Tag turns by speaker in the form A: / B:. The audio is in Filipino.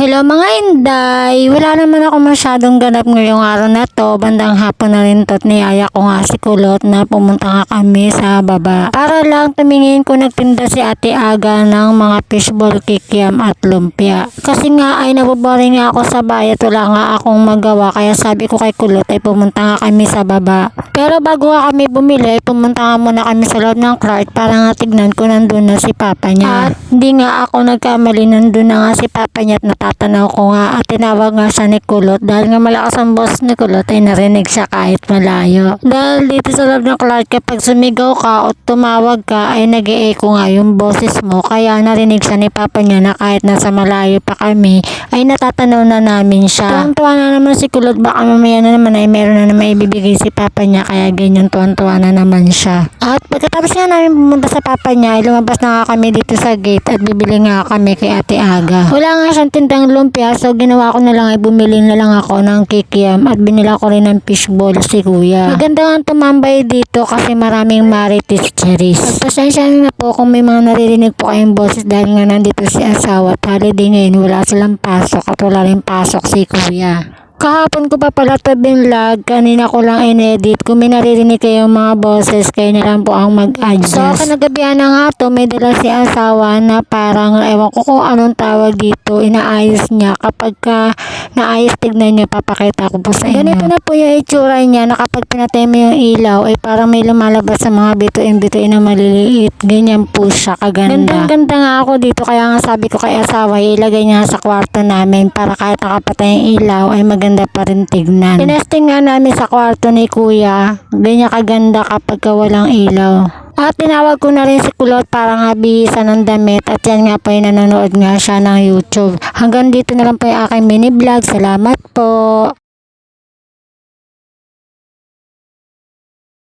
A: Hello mga Inday! Wala naman ako masyadong ganap ngayong araw na to. Bandang hapon na rin to at niyaya ko nga si Kulot na pumunta nga kami sa baba. Para lang tumingin kung nagtinda si Ate Aga ng mga fishball kikiam at lumpia. Kasi nga ay naboboring nga ako sa bayat. Wala nga akong magawa kaya sabi ko kay Kulot ay pumunta nga kami sa baba. Pero bago nga kami bumili ay pumunta nga muna kami sa loob ng cart para nga tignan ko nandun na si Papa niya. At hindi nga ako nagkamali, nandun na nga si Papa niya at natatanaw ko nga at tinawag nga siya ni Kulot dahil nga malakas ang boss ni Kulot ay narinig siya kahit malayo. Dahil dito sa loob ng Clark kapag sumigaw ka o tumawag ka ay nag-e-echo nga yung boses mo kaya narinig siya ni Papa niya na kahit nasa malayo pa kami ay natatanaw na namin siya. Tuwan-tuwa na naman si Kulot, baka mamaya na naman ay meron na naman ibibigay si Papa niya kaya ganyan tuwan-tuwa na naman siya. At pagkatapos nga namin pumunta sa Papa niya ay lumabas na nga kami dito sa gate at bibili nga kami kay Ate Aga. Wala nga siyang tindang lumpia so ginawa ko na lang ay bumili na lang ako ng kikiam at binila ko rin ng fishball si Kuya. Maganda nga tumambay dito kasi maraming marites cherries. Pasensya na po kung may mga naririnig po kayong boses dahil nga nandito si asawa at holiday ngayon wala silang pasok at wala rin pasok si Kuya. Kahapon ko pa pala ito binlog, kanina ko lang inedit. Kung may naririnig kayong mga boses, kayo na lang po ang mag-adjust. So, kanagabihan na nga to, may dala si asawa na parang, ewan ko kung anong tawag dito, inaayos niya. Kapag ka naayos, tignan niyo, papakita ko po sa inyo. Ganito na po yung itsura niya, na kapag pinatay mo yung ilaw, ay parang may lumalabas sa mga bituin-bituin na maliliit. Ganyan po siya, kaganda. Ganda nga ako dito, kaya nga sabi ko kay asawa, ilagay niya sa kwarto namin para kahit nakapatay yung ilaw, ay maganda pa rin tignan. Tinesting nga namin sa kwarto ni Kuya. Ganyan kaganda kapag walang ilaw. At tinawag ko na rin si Kulot para nga bihisan ng damit at yan nga po yung nanonood nga siya ng YouTube. Hanggang dito na lang po yung aking mini vlog. Salamat po!